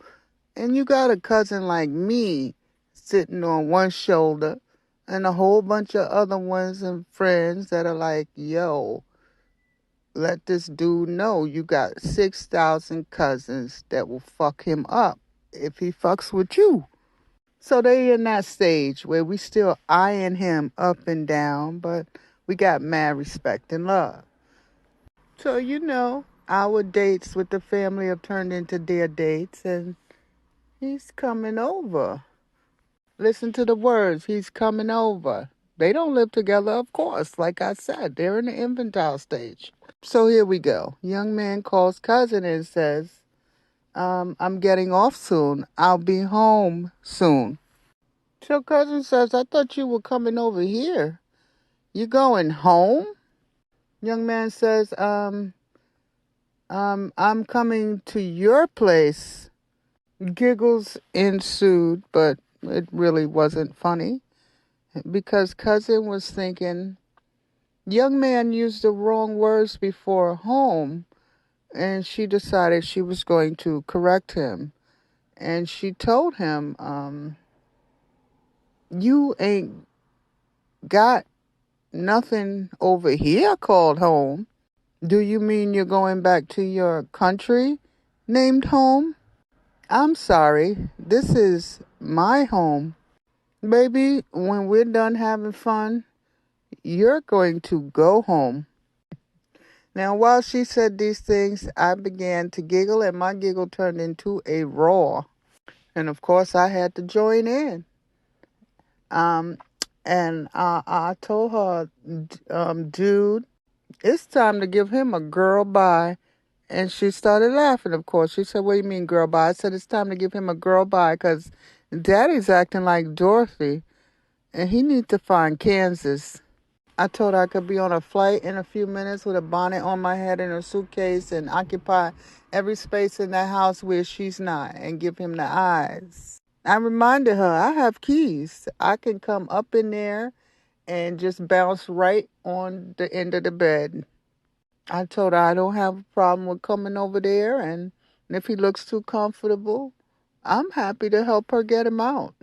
And you got a cousin like me sitting on one shoulder and a whole bunch of other ones and friends that are like, yo, let this dude know you got 6,000 cousins that will fuck him up if he fucks with you. So they in that stage where we still eyeing him up and down, but we got mad respect and love. So, our dates with the family have turned into their dates and he's coming over. Listen to the words, he's coming over. They don't live together, of course. Like I said, they're in the infantile stage. So here we go. Young man calls cousin and says, I'm getting off soon. I'll be home soon. So cousin says, I thought you were coming over here. You going home? Young man says, I'm coming to your place. Giggles ensued, but it really wasn't funny because cousin was thinking, young man used the wrong words before home. And she decided she was going to correct him. And she told him, you ain't got nothing over here called home. Do you mean you're going back to your country named home? I'm sorry, this is my home. Baby, when we're done having fun, you're going to go home. Now, while she said these things, I began to giggle, and my giggle turned into a roar. And of course, I had to join in. And I told her, dude, it's time to give him a girl bye. And she started laughing, of course. She said, what do you mean, girl bye? I said, it's time to give him a girl bye because daddy's acting like Dorothy, and he needs to find Kansas. I told her I could be on a flight in a few minutes with a bonnet on my head and a suitcase and occupy every space in that house where she's not and give him the eyes. I reminded her I have keys. I can come up in there and just bounce right on the end of the bed. I told her I don't have a problem with coming over there, and if he looks too comfortable, I'm happy to help her get him out.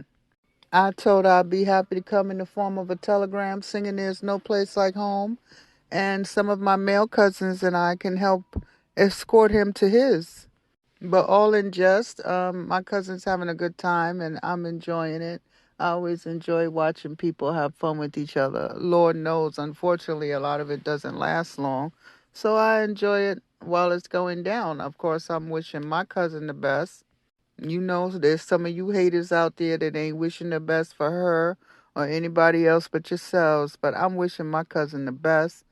I told her I'd be happy to come in the form of a telegram singing There's No Place Like Home, and some of my male cousins and I can help escort him to his. But all in jest, my cousin's having a good time and I'm enjoying it. I always enjoy watching people have fun with each other. Lord knows, unfortunately, a lot of it doesn't last long. So I enjoy it while it's going down. Of course, I'm wishing my cousin the best. You know, there's some of you haters out there that ain't wishing the best for her or anybody else but yourselves. But I'm wishing my cousin the best.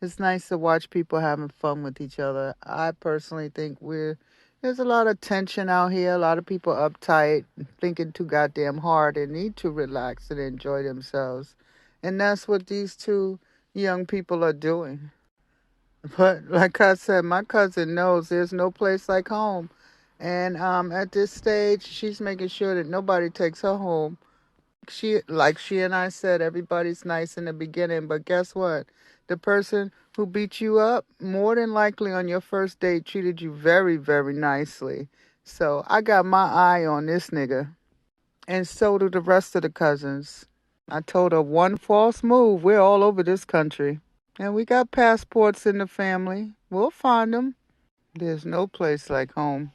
It's nice to watch people having fun with each other. I personally think there's a lot of tension out here. A lot of people uptight, thinking too goddamn hard and need to relax and enjoy themselves. And that's what these two young people are doing. But like I said, my cousin knows there's no place like home. And at this stage, she's making sure that nobody takes her home. She and I said, everybody's nice in the beginning, but guess what? The person who beat you up, more than likely on your first date, treated you very, very nicely. So I got my eye on this nigga. And so do the rest of the cousins. I told her one false move, we're all over this country. And we got passports in the family. We'll find them. There's no place like home.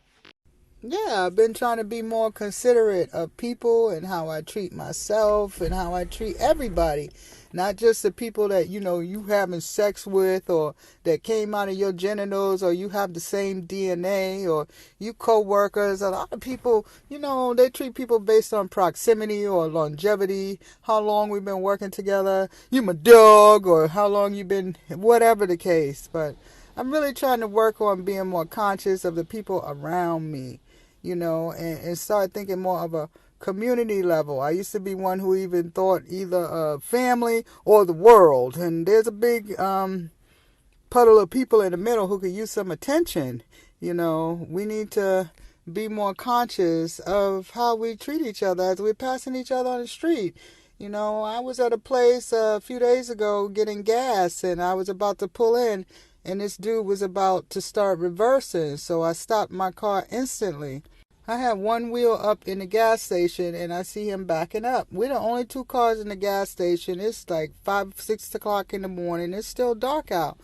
Yeah, I've been trying to be more considerate of people and how I treat myself and how I treat everybody. Not just the people that, you having sex with or that came out of your genitals or you have the same DNA or you co-workers. A lot of people, they treat people based on proximity or longevity, how long we've been working together. You my dog or how long you been, whatever the case. But I'm really trying to work on being more conscious of the people around me, and start thinking more of a community level. I used to be one who even thought either family or the world. And there's a big puddle of people in the middle who could use some attention. We need to be more conscious of how we treat each other as we're passing each other on the street. I was at a place a few days ago getting gas and I was about to pull in and this dude was about to start reversing. So I stopped my car instantly. I had one wheel up in the gas station and I see him backing up. We're the only two cars in the gas station. It's like 6 o'clock in the morning. It's still dark out.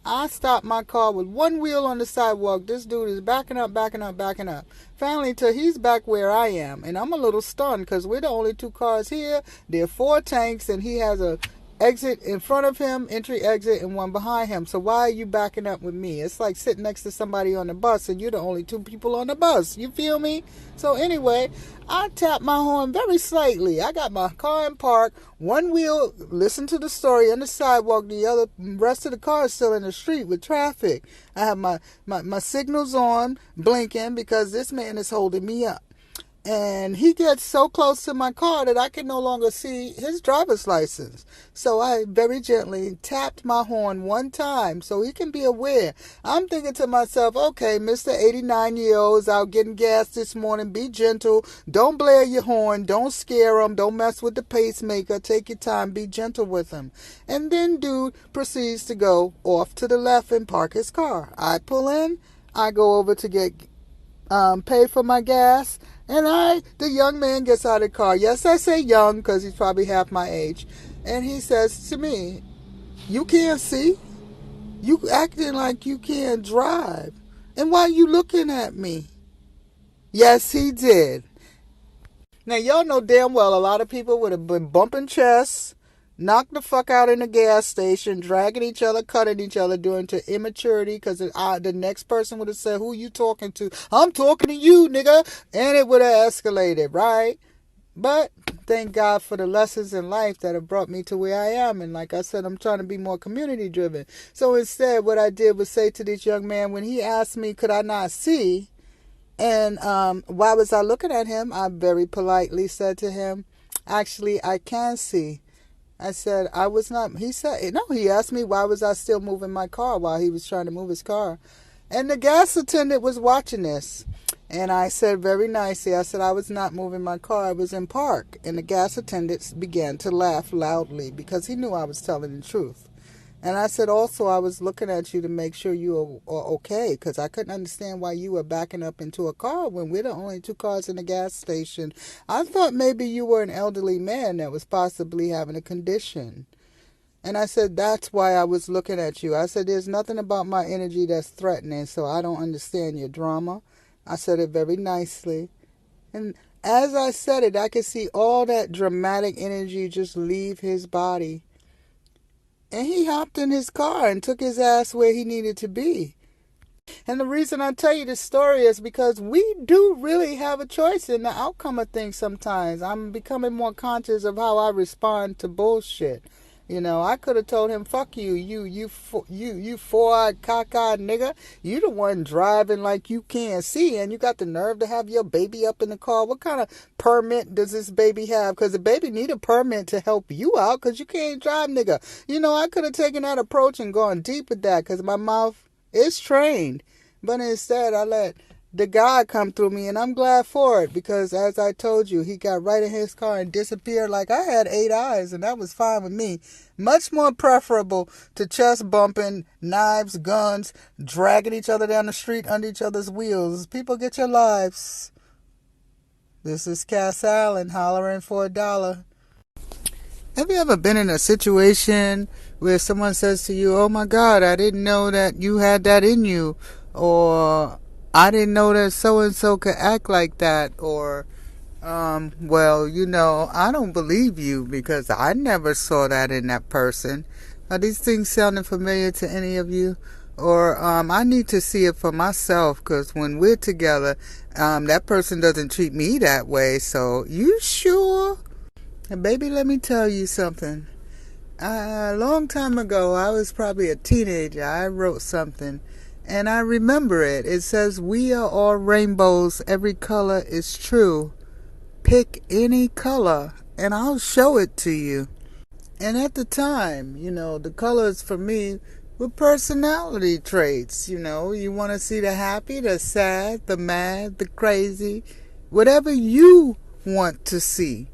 I stopped my car with one wheel on the sidewalk. This dude is backing up, backing up, backing up. Finally, till he's back where I am. And I'm a little stunned because we're the only two cars here. There are 4 tanks and he has a exit in front of him, entry exit, and one behind him. So why are you backing up with me? It's like sitting next to somebody on the bus and you're the only 2 people on the bus. You feel me? So anyway, I tapped my horn very slightly. I got my car in park, one wheel, listen to the story, on the sidewalk. The rest of the car is still in the street with traffic. I have my signals on, blinking, because this man is holding me up. And he gets so close to my car that I can no longer see his driver's license. So I very gently tapped my horn one time so he can be aware. I'm thinking to myself, okay, Mr. 89-year-old is out getting gas this morning. Be gentle. Don't blare your horn. Don't scare him. Don't mess with the pacemaker. Take your time. Be gentle with him. And then dude proceeds to go off to the left and park his car. I pull in. I go over to get pay for my gas. And the young man gets out of the car. Yes, I say young because he's probably half my age. And he says to me, you can't see? You acting like you can't drive. And why are you looking at me? Yes, he did. Now, y'all know damn well a lot of people would have been bumping chests, knocked the fuck out in the gas station, dragging each other, cutting each other, doing to immaturity, because the next person would have said, who you talking to? I'm talking to you, nigga. And it would have escalated, right? But thank God for the lessons in life that have brought me to where I am. And like I said, I'm trying to be more community driven. So instead, what I did was say to this young man, when he asked me, could I not see? And why was I looking at him? I very politely said to him, actually, I can see. I said, I was not. He said, no, he asked me why was I still moving my car while he was trying to move his car. And the gas attendant was watching this. And I said very nicely, I said, I was not moving my car. I was in park. And the gas attendant began to laugh loudly because he knew I was telling the truth. And I said, also, I was looking at you to make sure you are okay, because I couldn't understand why you were backing up into a car when we're the only 2 cars in the gas station. I thought maybe you were an elderly man that was possibly having a condition. And I said, that's why I was looking at you. I said, there's nothing about my energy that's threatening, so I don't understand your drama. I said it very nicely. And as I said it, I could see all that dramatic energy just leave his body. And he hopped in his car and took his ass where he needed to be. And the reason I tell you this story is because we do really have a choice in the outcome of things sometimes. I'm becoming more conscious of how I respond to bullshit. You know, I could have told him, fuck you, you four-eyed, cockeyed nigga. You the one driving like you can't see, and you got the nerve to have your baby up in the car. What kind of permit does this baby have? Because the baby need a permit to help you out, because you can't drive, nigga. You know, I could have taken that approach and gone deep with that, because my mouth is trained. But instead, I let the God come through me, and I'm glad for it, because as I told you, he got right in his car and disappeared like I had 8 eyes, and that was fine with me. Much more preferable to chest bumping, knives, guns, dragging each other down the street under each other's wheels. People, get your lives. This is Cass Allen, hollering for $1. Have you ever been in a situation where someone says to you, oh my God, I didn't know that you had that in you, or I didn't know that so-and-so could act like that, or, well, you know, I don't believe you because I never saw that in that person. Are these things sounding familiar to any of you? Or, I need to see it for myself, because when we're together, that person doesn't treat me that way, so you sure? And baby, let me tell you something. A long time ago, I was probably a teenager, I wrote something, and I remember it. It says, we are all rainbows, every color is true. Pick any color, and I'll show it to you. And at the time, you know, the colors for me were personality traits. You know, you want to see the happy, the sad, the mad, the crazy, whatever you want to see.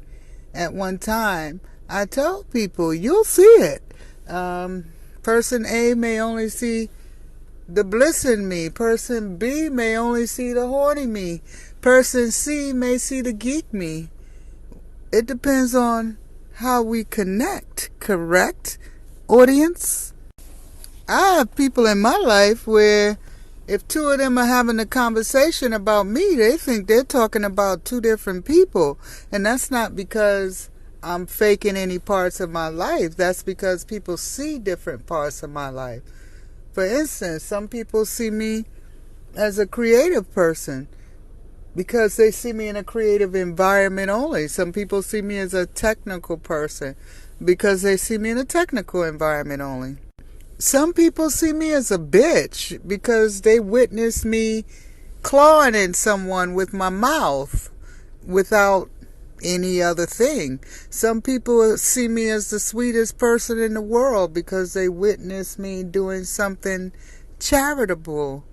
At one time, I told people, you'll see it. Person A may only see the bliss in me. Person B may only see the horny me. Person C may see the geek me. It depends on how we connect, correct, audience? I have people in my life where if two of them are having a conversation about me, they think they're talking about two different people. And that's not because I'm faking any parts of my life. That's because people see different parts of my life. For instance, some people see me as a creative person because they see me in a creative environment only. Some people see me as a technical person because they see me in a technical environment only. Some people see me as a bitch because they witness me clawing at someone with my mouth without any other thing. Some people see me as the sweetest person in the world because they witness me doing something charitable.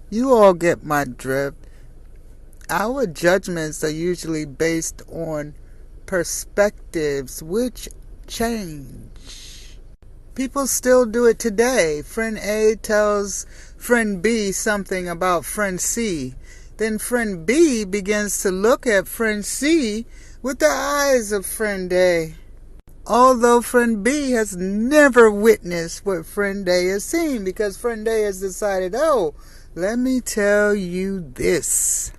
You all get my drift. Our judgments are usually based on perspectives which change. People still do it today. Friend A tells friend B something about friend C. Then friend B begins to look at friend C with the eyes of friend A. Although friend B has never witnessed what friend A has seen, because friend A has decided, oh, let me tell you this.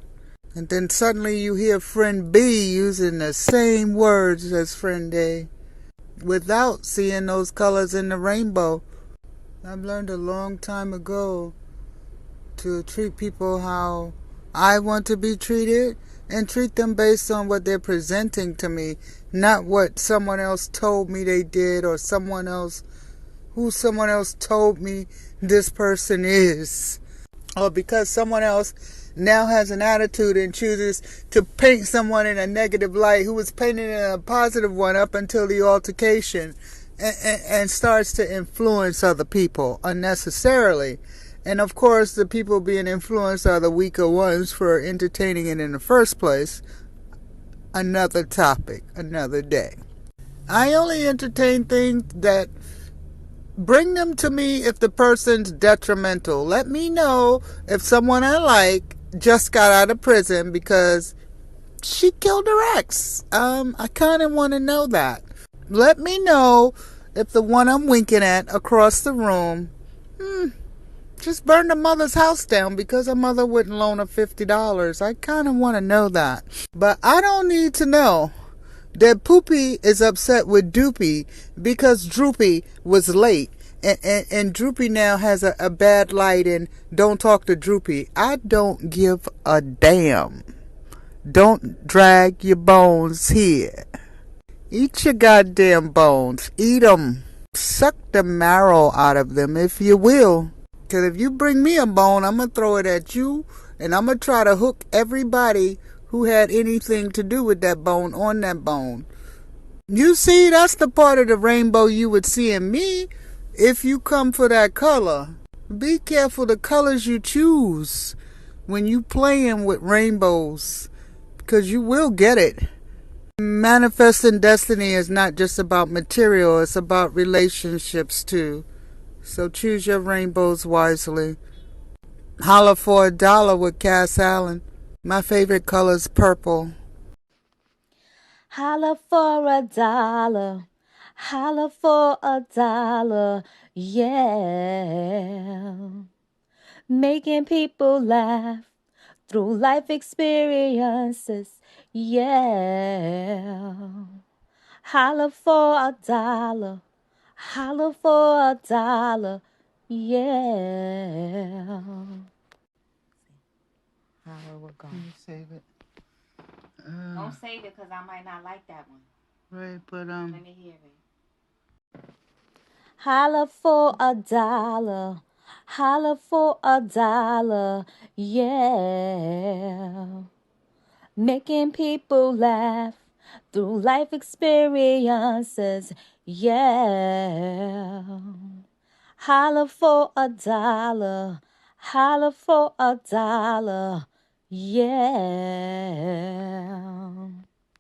And then suddenly you hear friend B using the same words as friend A without seeing those colors in the rainbow. I've learned a long time ago to treat people how I want to be treated, and treat them based on what they're presenting to me, not what someone else told me they did, or someone else told me this person is. Or because someone else now has an attitude and chooses to paint someone in a negative light who was painted in a positive one up until the altercation, and starts to influence other people unnecessarily. And of course, the people being influenced are the weaker ones for entertaining it in the first place. Another topic, another day. I only entertain things that bring them to me if the person's detrimental. Let me know if someone I like just got out of prison because she killed her ex. I kind of want to know that. let me know if the one I'm winking at across the room just burned her mother's house down because her mother wouldn't loan her $50. I kind of want to know that. But I don't need to know that Poopy is upset with Doopy because Droopy was late. And Droopy now has a bad light and don't talk to Droopy. I don't give a damn. Don't drag your bones here. Eat your goddamn bones. Eat them. Suck the marrow out of them if you will. Because if you bring me a bone, I'm going to throw it at you. And I'm going to try to hook everybody who had anything to do with that bone on that bone. You see, that's the part of the rainbow you would see in me if you come for that color. Be careful the colors you choose when you playing with rainbows. Because you will get it. Manifesting destiny is not just about material, it's about relationships too. So choose your rainbows wisely. Holla for $1 with Cass Allen. My favorite color is purple. Holla for $1. Holla for $1. Yeah. Making people laugh through life experiences. Yeah. Holla for $1. Holla for $1. Yeah. Holla, we're Let me save it. Don't save it because I might not like that one. Right, but Let me hear it. Holla for $1. Holla for $1. Yeah. Making people laugh through life experiences. Yeah. Holla for $1. Holla for $1. Yeah.